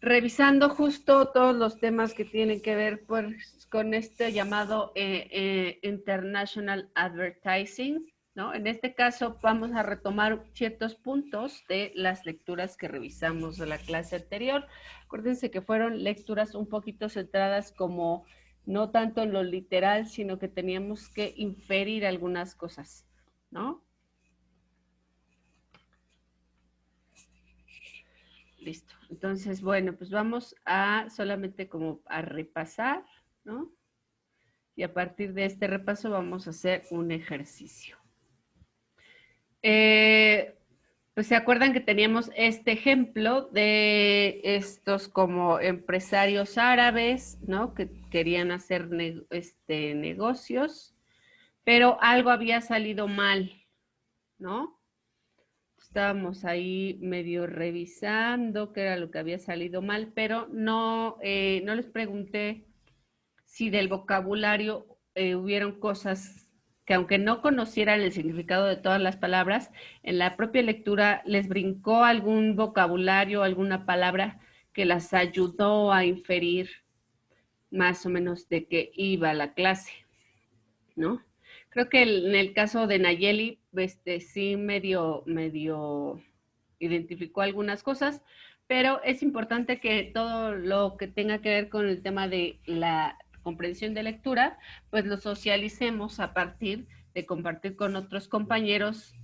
revisando justo todos los temas que tienen que ver pues, con este llamado International Advertising, ¿no? En este caso vamos a retomar ciertos puntos de las lecturas que revisamos de la clase anterior. Acuérdense que fueron lecturas un poquito centradas como no tanto en lo literal, sino que teníamos que inferir algunas cosas, ¿no? Listo. Entonces, bueno, pues vamos a solamente como a repasar, ¿no? Y a partir de este repaso vamos a hacer un ejercicio. Pues se acuerdan que teníamos este ejemplo de estos como empresarios árabes, ¿no? Que querían hacer negocios, pero algo había salido mal, ¿no? Estábamos ahí medio revisando qué era lo que había salido mal, pero no les pregunté si del vocabulario hubieron cosas que aunque no conocieran el significado de todas las palabras, en la propia lectura les brincó algún vocabulario, alguna palabra que las ayudó a inferir más o menos de qué iba la clase, ¿no? Creo que en el caso de Nayeli, sí medio identificó algunas cosas, pero es importante que todo lo que tenga que ver con el tema de la comprensión de lectura, pues lo socialicemos a partir de compartir con otros compañeros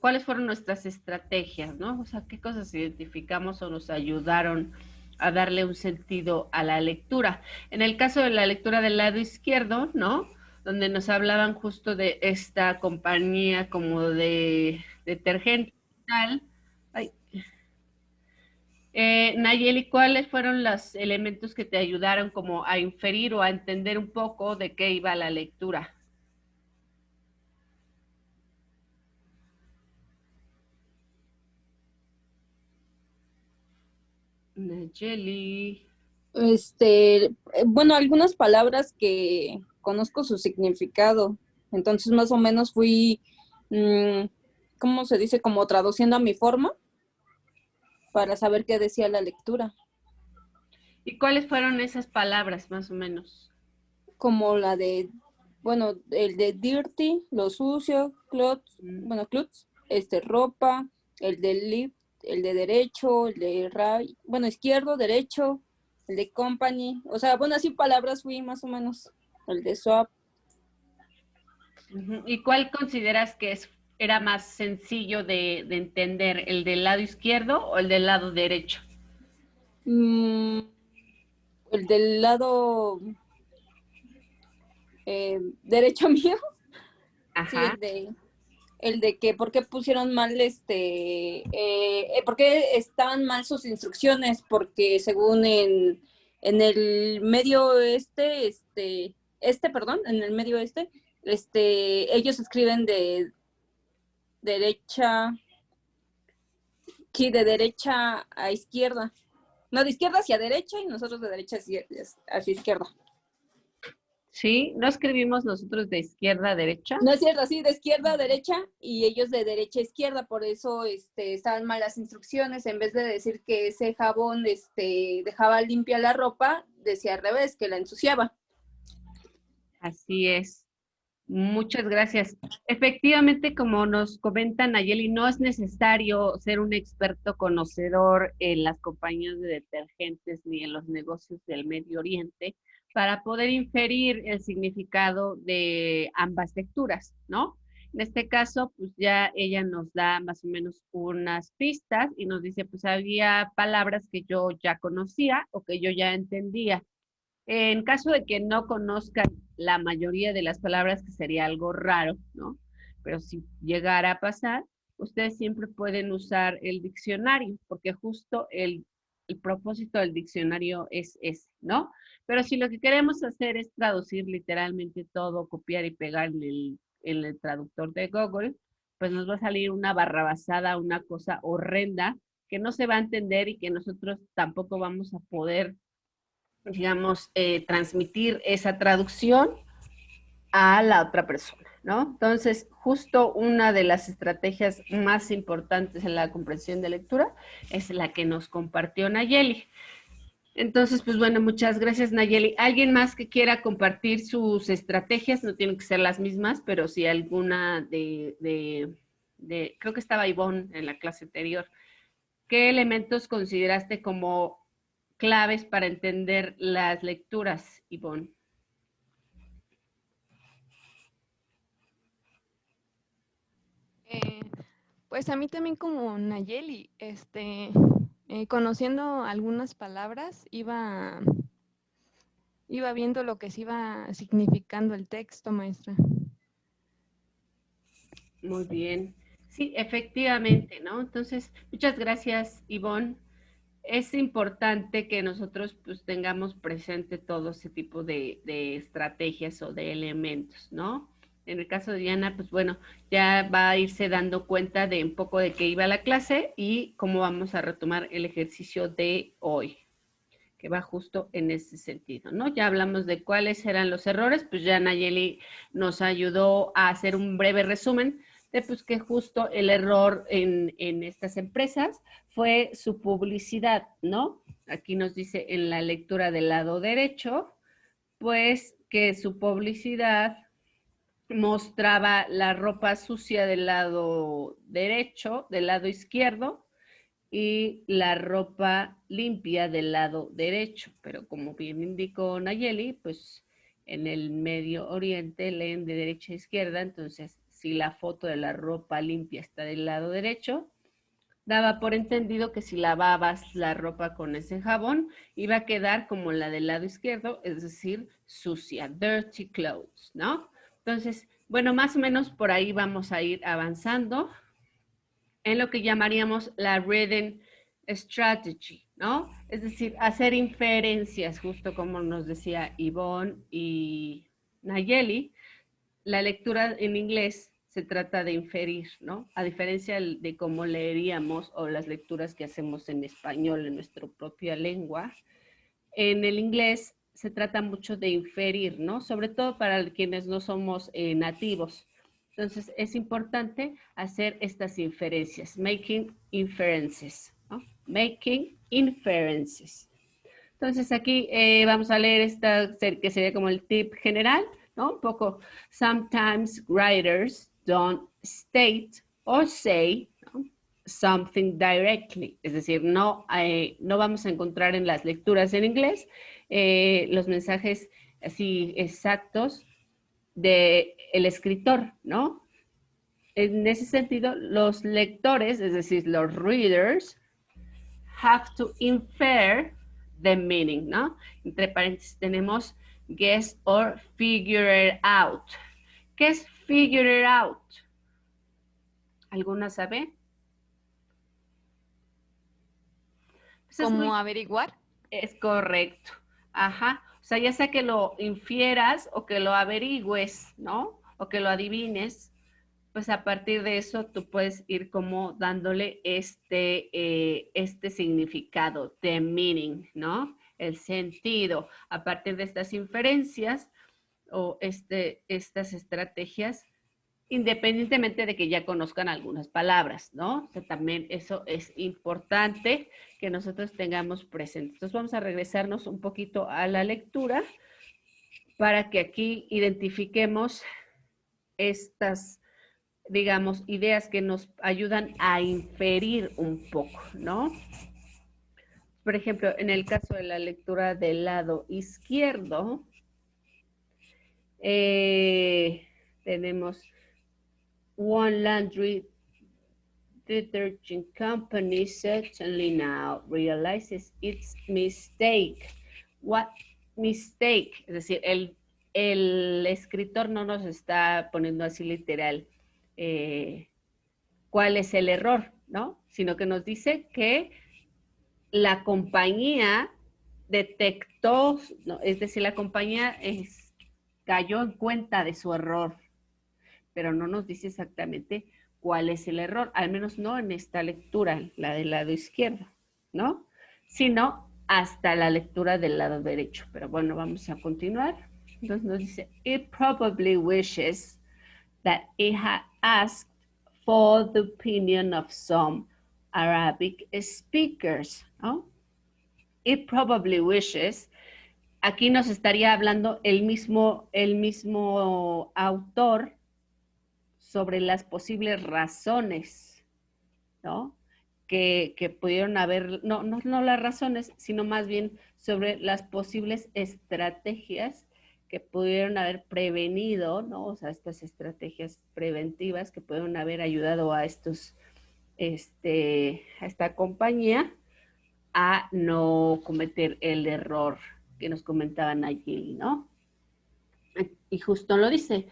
cuáles fueron nuestras estrategias, ¿no? O sea, qué cosas identificamos o nos ayudaron a darle un sentido a la lectura. En el caso de la lectura del lado izquierdo, ¿no? Donde nos hablaban justo de esta compañía como de detergente y tal. Ay. Nayeli, ¿cuáles fueron los elementos que te ayudaron como a inferir o a entender un poco de qué iba la lectura? Nayeli. Bueno, algunas palabras que conozco su significado, entonces más o menos fui, ¿cómo se dice? Como traduciendo a mi forma para saber qué decía la lectura. ¿Y cuáles fueron esas palabras, más o menos? Como la de, bueno, el de dirty, lo sucio, clothes, bueno, clothes, ropa, el de left, el de derecho, el de right, bueno, izquierdo, derecho, el de company, o sea, bueno, así palabras fui más o menos, el de swap. ¿Y cuál consideras que era más sencillo de entender, el del lado izquierdo o el del lado derecho? El del lado derecho mío, sí, Ajá. el de que por qué pusieron mal por qué estaban mal sus instrucciones, porque según en el medio perdón, en el medio ellos escriben de derecha, sí, de derecha a izquierda. No, de izquierda hacia derecha y nosotros de derecha hacia izquierda. Sí, no escribimos nosotros de izquierda a derecha. No es cierto, sí, de izquierda a derecha y ellos de derecha a izquierda, por eso estaban mal las instrucciones. En vez de decir que ese jabón dejaba limpia la ropa, decía al revés, que la ensuciaba. Así es. Muchas gracias. Efectivamente, como nos comenta Nayeli, no es necesario ser un experto conocedor en las compañías de detergentes ni en los negocios del Medio Oriente para poder inferir el significado de ambas lecturas, ¿no? En este caso, pues ya ella nos da más o menos unas pistas y nos dice, pues había palabras que yo ya conocía o que yo ya entendía. En caso de que no conozcan la mayoría de las palabras, que sería algo raro, ¿no? Pero si llegara a pasar, ustedes siempre pueden usar el diccionario, porque justo el propósito del diccionario es ese, ¿no? Pero si lo que queremos hacer es traducir literalmente todo, copiar y pegar en el traductor de Google, pues nos va a salir una barrabasada, una cosa horrenda que no se va a entender y que nosotros tampoco vamos a poder, digamos, transmitir esa traducción a la otra persona, ¿no? Entonces, justo una de las estrategias más importantes en la comprensión de lectura es la que nos compartió Nayeli. Entonces, pues bueno, muchas gracias, Nayeli. ¿Alguien más que quiera compartir sus estrategias? No tienen que ser las mismas, pero sí alguna creo que estaba Ivonne en la clase anterior. ¿Qué elementos consideraste como claves para entender las lecturas, Ivonne? Eh, pues a mí también como Nayeli, conociendo algunas palabras, iba viendo lo que se iba significando el texto, maestra. Muy bien. Sí, efectivamente, ¿no? Entonces, muchas gracias, Ivonne. Es importante que nosotros pues tengamos presente todo ese tipo de estrategias o de elementos, ¿no? En el caso de Diana, pues bueno, ya va a irse dando cuenta de un poco de qué iba la clase y cómo vamos a retomar el ejercicio de hoy, que va justo en ese sentido, ¿no? Ya hablamos de cuáles eran los errores, pues ya Nayeli nos ayudó a hacer un breve resumen de pues que justo el error en estas empresas fue su publicidad, ¿no? Aquí nos dice en la lectura del lado derecho, pues que su publicidad mostraba la ropa sucia del lado derecho, del lado izquierdo, y la ropa limpia del lado derecho. Pero como bien indicó Nayeli, pues en el Medio Oriente leen de derecha a izquierda, entonces si la foto de la ropa limpia está del lado derecho, daba por entendido que si lavabas la ropa con ese jabón, iba a quedar como la del lado izquierdo, es decir, sucia, dirty clothes, ¿no? Entonces, bueno, más o menos por ahí vamos a ir avanzando en lo que llamaríamos la reading strategy, ¿no? Es decir, hacer inferencias, justo como nos decía Ivonne y Nayeli. La lectura en inglés se trata de inferir, ¿no? A diferencia de cómo leeríamos o las lecturas que hacemos en español, en nuestra propia lengua, en el inglés se trata mucho de inferir, ¿no? Sobre todo para quienes no somos nativos. Entonces, es importante hacer estas inferencias, making inferences, ¿no? Making inferences. Entonces, aquí vamos a leer esta, que sería como el tip general, ¿no? Un poco, sometimes writers don't state or say, ¿no? Something directly, es decir, no vamos a encontrar en las lecturas en inglés los mensajes así exactos del escritor, ¿no? En ese sentido, los lectores, es decir, los readers, have to infer the meaning, ¿no? Entre paréntesis tenemos guess or figure it out. ¿Qué es figure it out? ¿Alguna sabe? Pues ¿Cómo averiguar? es correcto. Ajá. O sea, ya sea que lo infieras o que lo averigües, ¿no? O que lo adivines, pues a partir de eso tú puedes ir como dándole este significado, the meaning, ¿no? El sentido. A partir de estas inferencias o estas estrategias, independientemente de que ya conozcan algunas palabras, ¿no? O sea, también eso es importante que nosotros tengamos presente. Entonces vamos a regresarnos un poquito a la lectura para que aquí identifiquemos estas, digamos, ideas que nos ayudan a inferir un poco, ¿no? Por ejemplo, en el caso de la lectura del lado izquierdo, tenemos one laundry detergent company certainly now realizes its mistake. What mistake? Es decir, el escritor no nos está poniendo así literal cuál es el error, ¿no? Sino que nos dice que la compañía detectó, ¿no? Es decir, la compañía cayó en cuenta de su error, pero no nos dice exactamente cuál es el error, al menos no en esta lectura, la del lado izquierdo, ¿no? Sino hasta la lectura del lado derecho. Pero bueno, vamos a continuar. Entonces nos dice, it probably wishes that it had asked for the opinion of some Arabic speakers, ¿no? It probably wishes. Aquí nos estaría hablando el mismo autor sobre las posibles razones, ¿no? Que pudieron haber, no las razones, sino más bien sobre las posibles estrategias que pudieron haber prevenido, ¿no? O sea, estas estrategias preventivas que pudieron haber ayudado a estos, a esta compañía a no cometer el error que nos comentaban allí, ¿no? Y justo lo dice,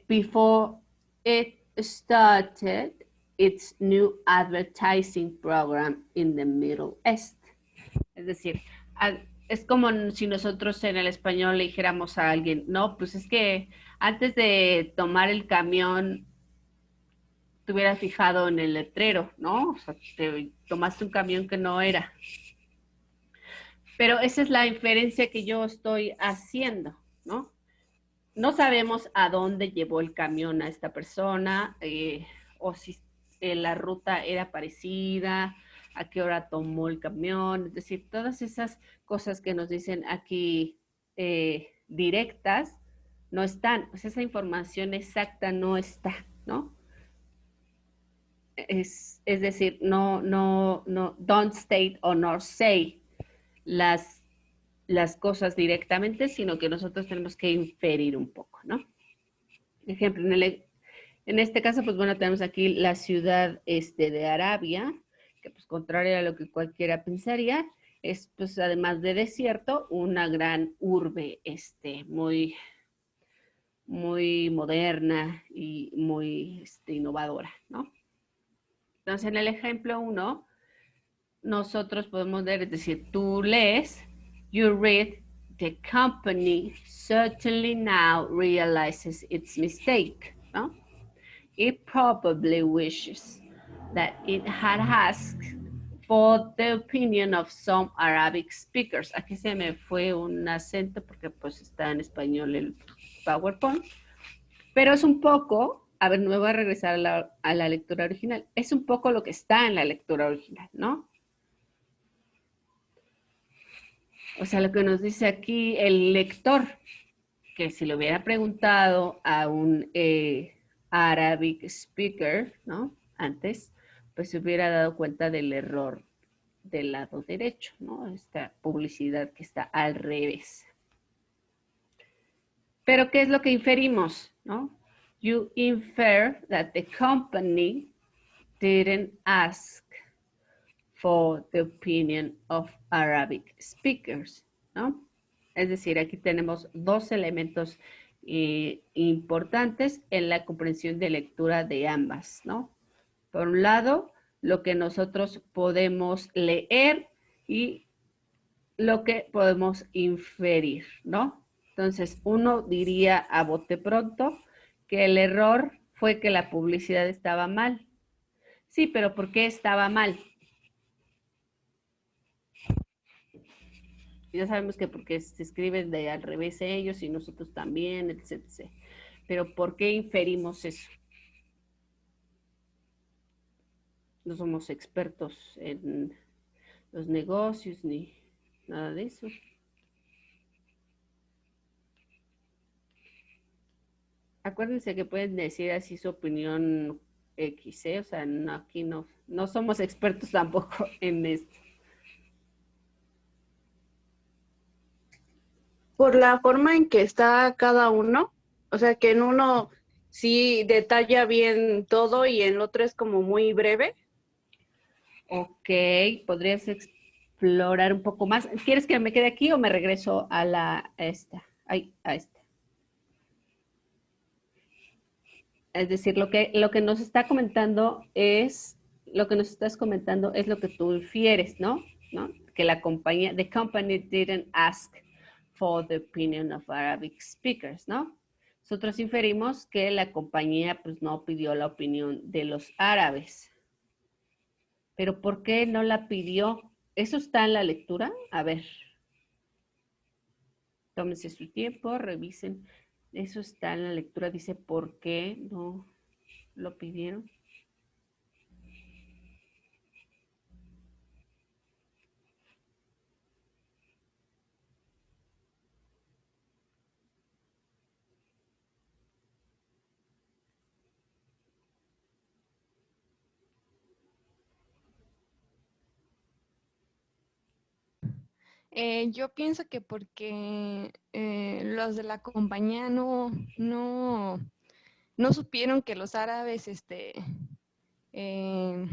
before it started its new advertising program in the Middle East. Es decir, es como si nosotros en el español le dijéramos a alguien, no, pues es que antes de tomar el camión te hubieras fijado en el letrero, ¿no? O sea, te tomaste un camión que no era. Pero esa es la inferencia que yo estoy haciendo, ¿no? No sabemos a dónde llevó el camión a esta persona, o si la ruta era parecida, a qué hora tomó el camión, es decir, todas esas cosas que nos dicen aquí directas no están, pues esa información exacta no está, ¿no? Es decir, no, don't state or nor say las cosas directamente, sino que nosotros tenemos que inferir un poco, ¿no? Ejemplo, en este caso, pues bueno, tenemos aquí la ciudad de Arabia, que pues contrario a lo que cualquiera pensaría, es pues además de desierto, una gran urbe, muy, muy moderna y muy innovadora, ¿no? Entonces, en el ejemplo 1, nosotros podemos leer, es decir, tú lees, you read, the company certainly now realizes its mistake, ¿no? It probably wishes that it had asked for the opinion of some Arabic speakers. Aquí se me fue un acento porque pues está en español el PowerPoint, pero es un poco, a ver, me voy a regresar a la lectura original, es un poco lo que está en la lectura original, ¿no? O sea, lo que nos dice aquí el lector, que si le hubiera preguntado a un Arabic speaker, ¿no? Antes, pues se hubiera dado cuenta del error del lado derecho, ¿no? Esta publicidad que está al revés. Pero, ¿qué es lo que inferimos, no? You infer that the company didn't ask for the opinion of Arabic speakers, ¿no? Es decir, aquí tenemos dos elementos importantes en la comprensión de lectura de ambas, ¿no? Por un lado, lo que nosotros podemos leer y lo que podemos inferir, ¿no? Entonces, uno diría a bote pronto que el error fue que la publicidad estaba mal. Sí, pero ¿por qué estaba mal? Ya sabemos que porque se escriben de al revés ellos y nosotros también, etc. Pero ¿por qué inferimos eso? No somos expertos en los negocios ni nada de eso. Acuérdense que pueden decir así su opinión X, ¿eh? O sea, no, aquí no somos expertos tampoco en esto. Por la forma en que está cada uno, o sea que en uno sí detalla bien todo y en el otro es como muy breve. Ok, podrías explorar un poco más. ¿Quieres que me quede aquí o me regreso a esta? A esta. Es decir, lo que nos está comentando es lo que tú infieres, ¿no? Que la compañía, the company didn't ask for the opinion of Arabic speakers, ¿no? Nosotros inferimos que la compañía pues no pidió la opinión de los árabes. Pero ¿por qué no la pidió? ¿Eso está en la lectura? A ver. Tómense su tiempo, revisen Eso está en la lectura, dice por qué no lo pidieron. Yo pienso que porque los de la compañía no supieron que los árabes eh,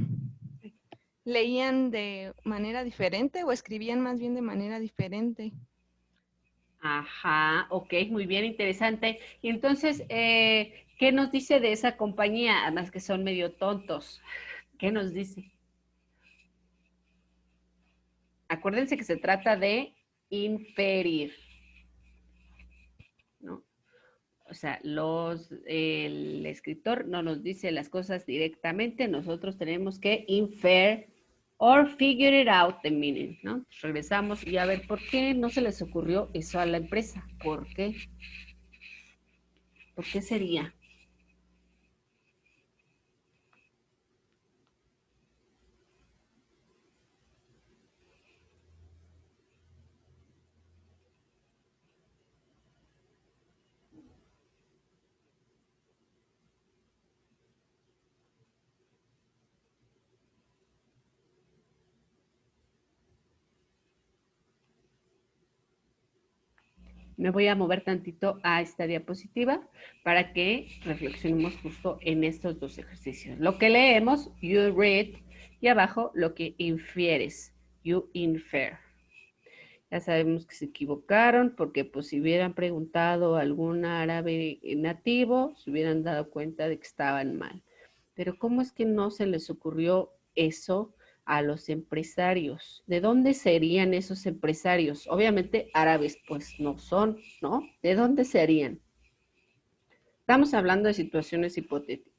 leían de manera diferente o escribían más bien de manera diferente. Ajá, ok, muy bien, interesante. Y entonces, ¿qué nos dice de esa compañía? Además que son medio tontos. ¿Qué nos dice? Acuérdense que se trata de inferir, ¿no? O sea, el escritor no nos dice las cosas directamente, nosotros tenemos que infer or figure it out the meaning, ¿no? Regresamos y a ver por qué no se les ocurrió eso a la empresa. ¿Por qué? ¿Por qué sería? Me voy a mover tantito a esta diapositiva para que reflexionemos justo en estos dos ejercicios. Lo que leemos, you read, y abajo lo que infieres, you infer. Ya sabemos que se equivocaron porque pues si hubieran preguntado a algún árabe nativo, se hubieran dado cuenta de que estaban mal. Pero ¿cómo es que no se les ocurrió eso a los empresarios? ¿De dónde serían esos empresarios? Obviamente árabes pues no son, ¿no? ¿De dónde serían? Estamos hablando de situaciones hipotéticas.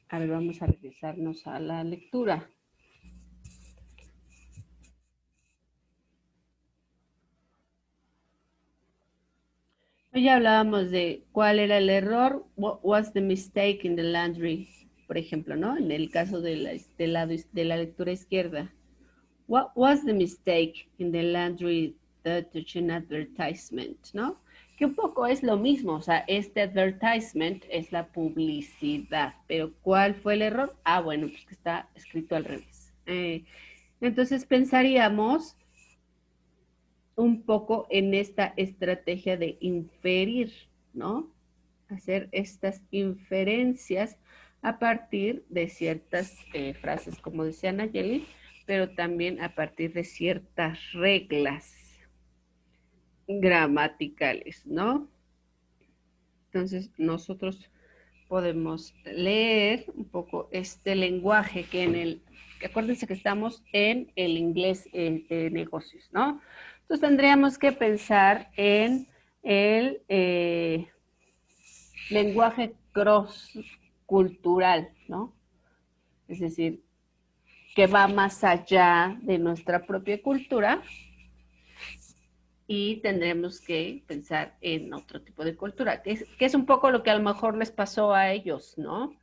A ver, vamos a regresarnos a la lectura. Ya hablábamos de cuál era el error, what was the mistake in the laundry, por ejemplo, ¿no? En el caso de la lectura izquierda. What was the mistake in the laundry detergent advertisement, ¿no? Que un poco es lo mismo, o sea, este advertisement es la publicidad, pero ¿cuál fue el error? Ah, bueno, pues que está escrito al revés. Entonces pensaríamos un poco en esta estrategia de inferir, ¿no? Hacer estas inferencias a partir de ciertas frases, como decía Nayeli, pero también a partir de ciertas reglas gramaticales, ¿no? Entonces, nosotros podemos leer un poco este lenguaje que acuérdense que estamos en el inglés de negocios, ¿no? Entonces tendríamos que pensar en el lenguaje cross cultural, ¿no? Es decir, que va más allá de nuestra propia cultura y tendremos que pensar en otro tipo de cultura, que es un poco lo que a lo mejor les pasó a ellos, ¿no?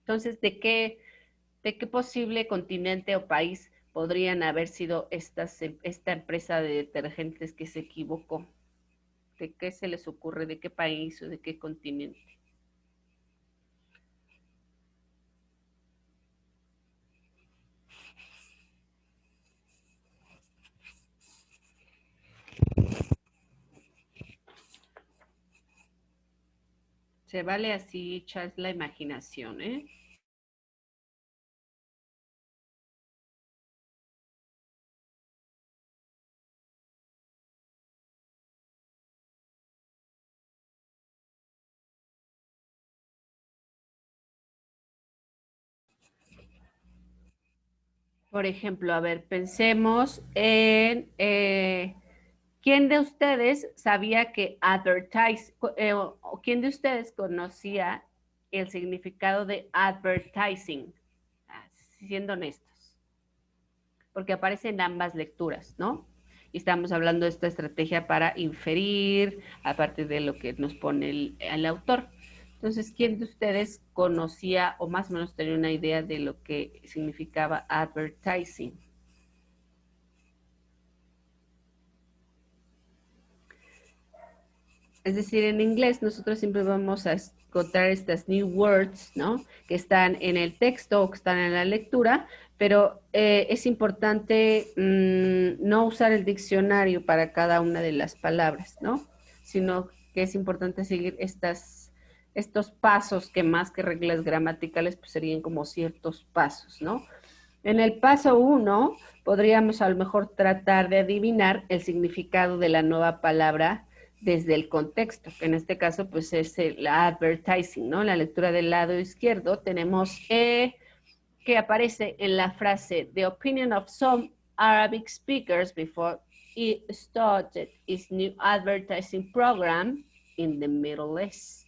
Entonces, ¿de qué posible continente o país podrían haber sido esta empresa de detergentes que se equivocó? ¿De qué se les ocurre? ¿De qué país o de qué continente? Se vale así echar la imaginación, ¿eh? Por ejemplo, a ver, pensemos en ¿quién de ustedes sabía que o quién de ustedes conocía el significado de advertising? Siendo honestos, porque aparece en ambas lecturas, ¿no? Y estamos hablando de esta estrategia para inferir a partir de lo que nos pone el autor. Entonces, ¿quién de ustedes conocía o más o menos tenía una idea de lo que significaba advertising? Es decir, en inglés nosotros siempre vamos a encontrar estas new words, ¿no? Que están en el texto o que están en la lectura, pero es importante no usar el diccionario para cada una de las palabras, ¿no? Sino que es importante seguir estos pasos que más que reglas gramaticales, pues serían como ciertos pasos, ¿no? En el paso 1 podríamos a lo mejor tratar de adivinar el significado de la nueva palabra desde el contexto, que en este caso pues es el advertising, ¿no? La lectura del lado izquierdo tenemos que aparece en la frase the opinion of some Arabic speakers before it started its new advertising program in the Middle East.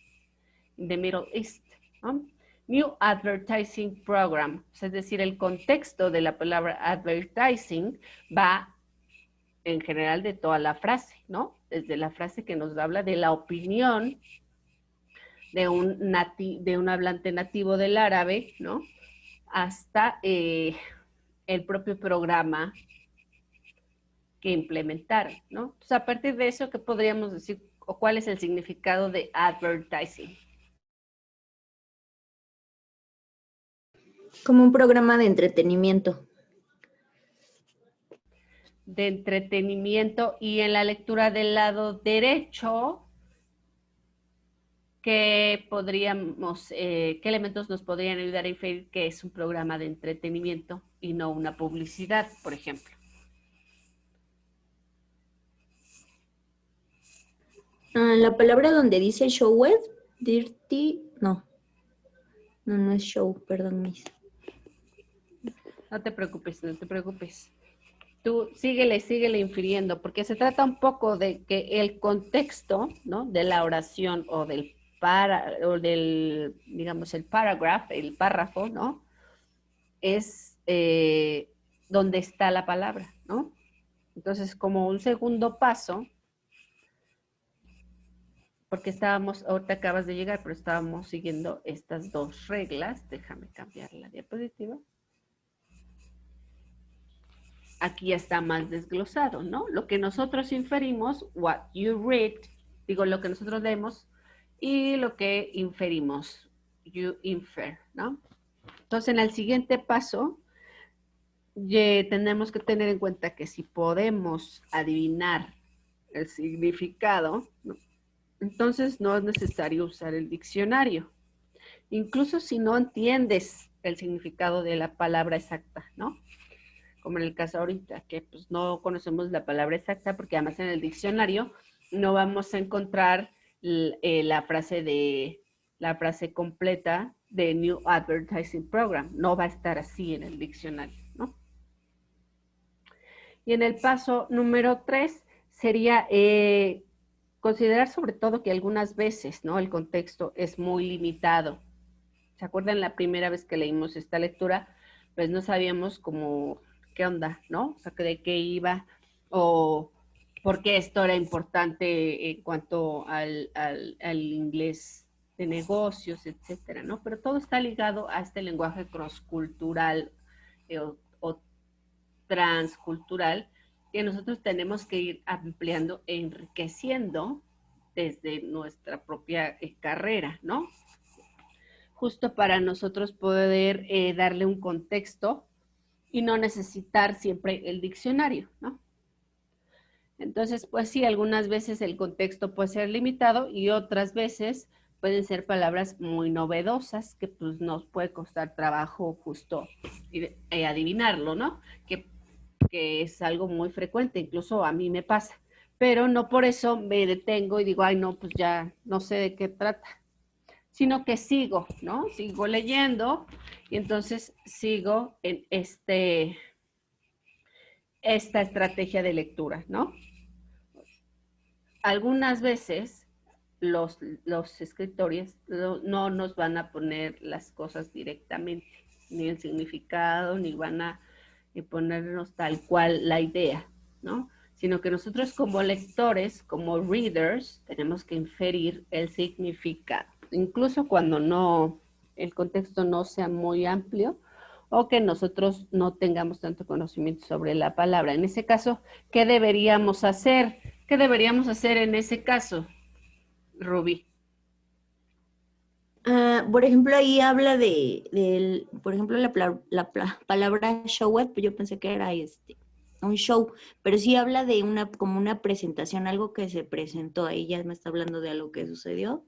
¿No? New Advertising Program, es decir, el contexto de la palabra advertising va en general de toda la frase, ¿no? Desde la frase que nos habla de la opinión de un hablante nativo del árabe, ¿no? Hasta el propio programa que implementaron, ¿no? Entonces, a partir de eso, ¿qué podríamos decir o cuál es el significado de advertising? Como un programa de entretenimiento. De entretenimiento, y en la lectura del lado derecho, ¿qué elementos nos podrían ayudar a inferir que es un programa de entretenimiento y no una publicidad, por ejemplo? La palabra donde dice showed, dirty, no, no es show, perdón, Miss. No te preocupes, no te preocupes. Tú síguele infiriendo, porque se trata un poco de que el contexto, ¿no? De la oración o del digamos, el párrafo, ¿no? Es donde está la palabra, ¿no? Entonces, como un segundo paso, porque ahorita acabas de llegar, pero estábamos siguiendo estas dos reglas. Déjame cambiar la diapositiva. Aquí ya está más desglosado, ¿no? Lo que nosotros inferimos, what you read, digo, lo que nosotros leemos, y lo que inferimos, you infer, ¿no? Entonces, en el siguiente paso, tenemos que tener en cuenta que si podemos adivinar el significado, ¿no? Entonces no es necesario usar el diccionario. Incluso si no entiendes el significado de la palabra exacta, ¿no? Como en el caso ahorita, que pues no conocemos la palabra exacta porque además en el diccionario no vamos a encontrar la frase completa de New Advertising Program. No va a estar así en el diccionario, ¿no? Y en el paso número 3 sería considerar sobre todo que algunas veces, ¿no? El contexto es muy limitado. ¿Se acuerdan la primera vez que leímos esta lectura? Pues no sabíamos cómo, qué onda, ¿no? O sea, de qué iba o por qué esto era importante en cuanto al inglés de negocios, etcétera, ¿no? Pero todo está ligado a este lenguaje crosscultural o transcultural que nosotros tenemos que ir ampliando e enriqueciendo desde nuestra propia carrera, ¿no? Justo para nosotros poder darle un contexto y no necesitar siempre el diccionario, ¿no? Entonces, pues sí, algunas veces el contexto puede ser limitado y otras veces pueden ser palabras muy novedosas que pues nos puede costar trabajo justo adivinarlo, ¿no? Que es algo muy frecuente, incluso a mí me pasa, pero no por eso me detengo y digo, ay no, pues ya no sé de qué trata, sino que sigo, ¿no? Sigo leyendo y entonces sigo en esta estrategia de lectura, ¿no? Algunas veces los escritores no nos van a poner las cosas directamente, ni el significado, ni van a ponernos tal cual la idea, ¿no? Sino que nosotros como lectores, como readers, tenemos que inferir el significado, incluso cuando no, el contexto no sea muy amplio o que nosotros no tengamos tanto conocimiento sobre la palabra. En ese caso, ¿qué deberíamos hacer? ¿Qué deberíamos hacer en ese caso, Ruby? Por ejemplo, ahí habla por ejemplo, palabra show up, yo pensé que era un show, pero sí habla de como una presentación, algo que se presentó, ahí ya me está hablando de algo que sucedió.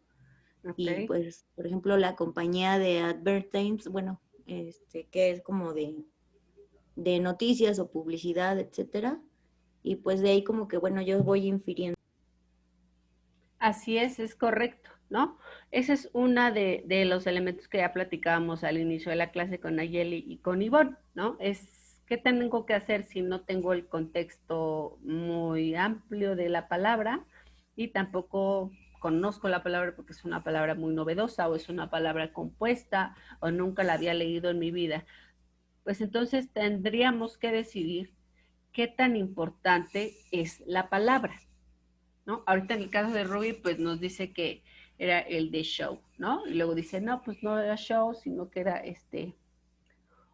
Okay. Y pues, por ejemplo, la compañía de Advertimes, bueno, que es como de noticias o publicidad, etcétera. Y pues de ahí como que, bueno, yo voy infiriendo. Así es correcto, ¿no? Ese es uno de los elementos que ya platicábamos al inicio de la clase con Nayeli y con Ivonne, ¿no? Es qué tengo que hacer si no tengo el contexto muy amplio de la palabra y tampoco conozco la palabra porque es una palabra muy novedosa o es una palabra compuesta o nunca la había leído en mi vida. Pues entonces tendríamos que decidir qué tan importante es la palabra, ¿no? Ahorita en el caso de Ruby, pues nos dice que era el de show, ¿no? Y luego dice, no, pues no era show, sino que era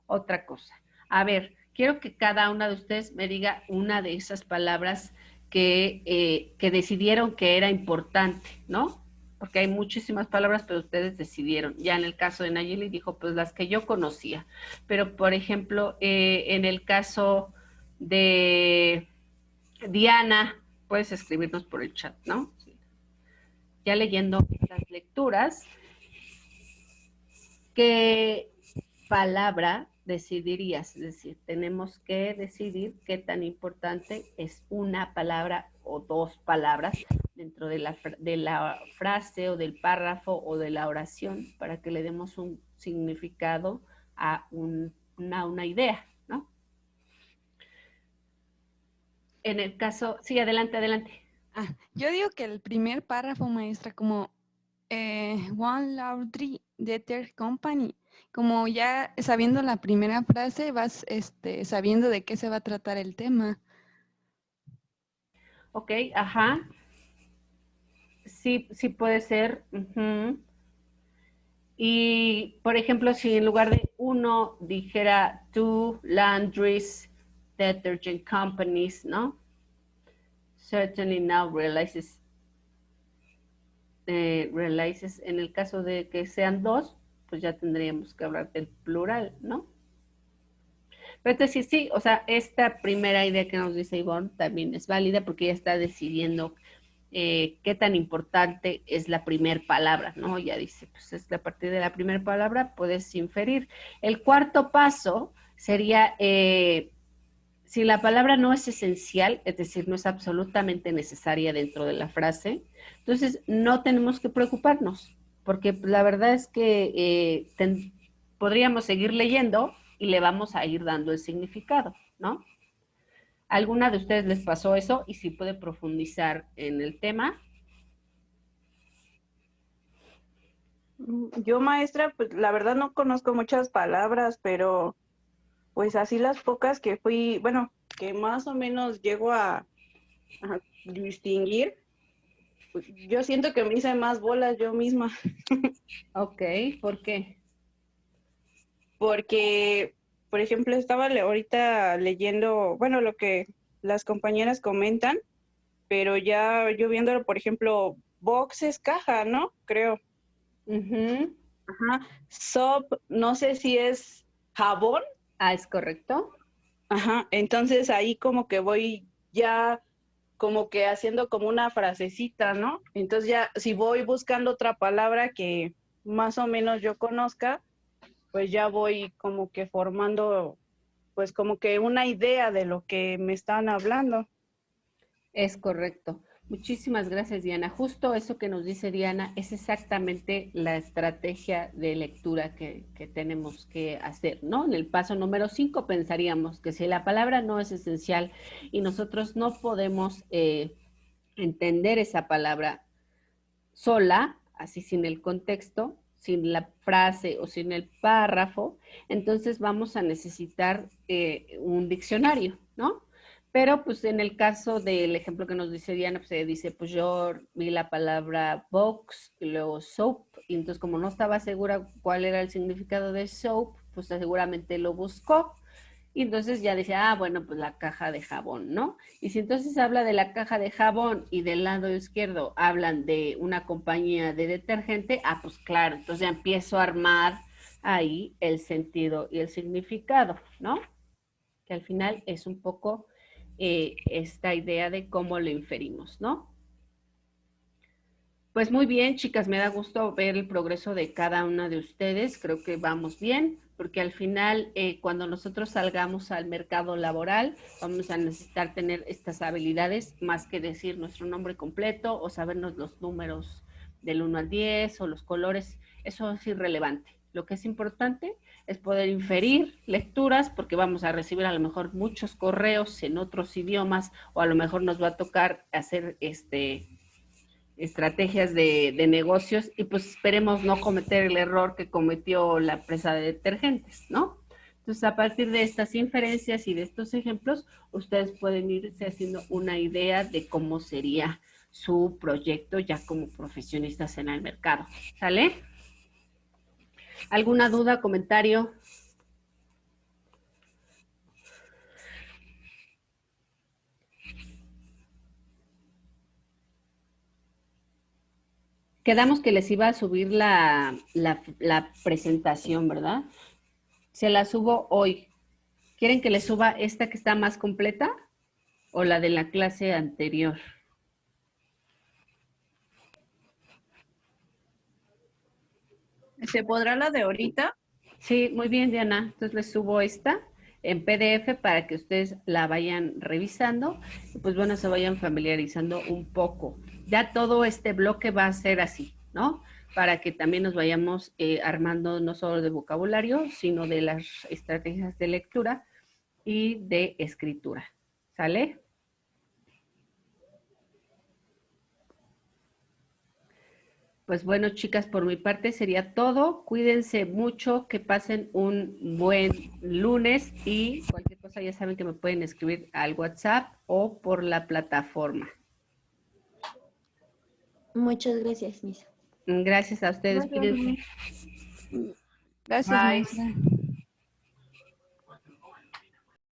otra cosa. A ver, quiero que cada una de ustedes me diga una de esas palabras que decidieron que era importante, ¿no? Porque hay muchísimas palabras, pero ustedes decidieron. Ya en el caso de Nayeli dijo, pues las que yo conocía. Pero, por ejemplo, en el caso de Diana, puedes escribirnos por el chat, ¿no? Ya leyendo las lecturas, ¿qué palabra decidirías? Es decir, tenemos que decidir qué tan importante es una palabra o dos palabras dentro de la frase o del párrafo o de la oración para que le demos un significado a una idea, ¿no? En el caso, sí, adelante, adelante. Yo digo que el primer párrafo, maestra, como One Laundry Detergent Company, como ya sabiendo la primera frase, vas sabiendo de qué se va a tratar el tema. Ok, ajá. Sí, sí puede ser. Y, por ejemplo, si en lugar de uno dijera two laundries detergent companies, ¿no? Certainly now realizes, en el caso de que sean dos, pues ya tendríamos que hablar del plural, ¿no? Pero es decir, sí, o sea, esta primera idea que nos dice Ivonne también es válida porque ella está decidiendo qué tan importante es la primera palabra, ¿no? Ya dice, pues es que a partir de la primera palabra puedes inferir. El cuarto paso sería, si la palabra no es esencial, es decir, no es absolutamente necesaria dentro de la frase, entonces no tenemos que preocuparnos, porque la verdad es que podríamos seguir leyendo y le vamos a ir dando el significado, ¿no? ¿Alguna de ustedes les pasó eso? Y si puede profundizar en el tema. Yo, maestra, pues la verdad no conozco muchas palabras, pero pues así las pocas que fui, bueno, que más o menos llego a distinguir, pues, yo siento que me hice más bolas yo misma. Ok, ¿por qué? Porque, por ejemplo, estaba ahorita leyendo, bueno, lo que las compañeras comentan, pero ya yo viéndolo, por ejemplo, box es caja, ¿no? Creo. Ajá. Soap, no sé si es jabón. Ah, ¿es correcto? Ajá. Entonces ahí como que voy ya como que haciendo como una frasecita, ¿no? Entonces ya si voy buscando otra palabra que más o menos yo conozca, pues ya voy como que formando, pues como que una idea de lo que me están hablando. Es correcto. Muchísimas gracias, Diana. Justo eso que nos dice Diana es exactamente la estrategia de lectura que tenemos que hacer, ¿no? En el paso número 5 pensaríamos que si la palabra no es esencial y nosotros no podemos entender esa palabra sola, así sin el contexto, sin la frase o sin el párrafo, entonces vamos a necesitar un diccionario, ¿no? Pero pues en el caso del ejemplo que nos dice Diana, pues se dice, pues yo vi la palabra box y luego soap, y entonces como no estaba segura cuál era el significado de soap, pues seguramente lo buscó. Y entonces ya dice, ah, bueno, pues la caja de jabón, ¿no? Y si entonces habla de la caja de jabón y del lado izquierdo hablan de una compañía de detergente, ah, pues claro, entonces ya empiezo a armar ahí el sentido y el significado, ¿no? Que al final es un poco esta idea de cómo lo inferimos, ¿no? Pues muy bien, chicas, me da gusto ver el progreso de cada una de ustedes. Creo que vamos bien, porque al final, cuando nosotros salgamos al mercado laboral, vamos a necesitar tener estas habilidades más que decir nuestro nombre completo o sabernos los números del 1 al 10 o los colores. Eso es irrelevante. Lo que es importante es poder inferir lecturas, porque vamos a recibir a lo mejor muchos correos en otros idiomas o a lo mejor nos va a tocar hacer estrategias de negocios y pues esperemos no cometer el error que cometió la empresa de detergentes, ¿no? Entonces, a partir de estas inferencias y de estos ejemplos, ustedes pueden irse haciendo una idea de cómo sería su proyecto ya como profesionistas en el mercado. ¿Sale? ¿Alguna duda, comentario? Quedamos que les iba a subir la presentación, ¿verdad? Se la subo hoy. ¿Quieren que les suba esta que está más completa o la de la clase anterior? ¿Se podrá la de ahorita? Sí, muy bien, Diana. Entonces les subo esta en PDF para que ustedes la vayan revisando y pues bueno, se vayan familiarizando un poco. Ya todo este bloque va a ser así, ¿no? Para que también nos vayamos armando no solo de vocabulario, sino de las estrategias de lectura y de escritura. ¿Sale? Pues bueno, chicas, por mi parte sería todo. Cuídense mucho, que pasen un buen lunes y cualquier cosa ya saben que me pueden escribir al WhatsApp o por la plataforma. Muchas gracias, Misa. Gracias a ustedes. Gracias, Cuídense. Gracias, Bye. maestra.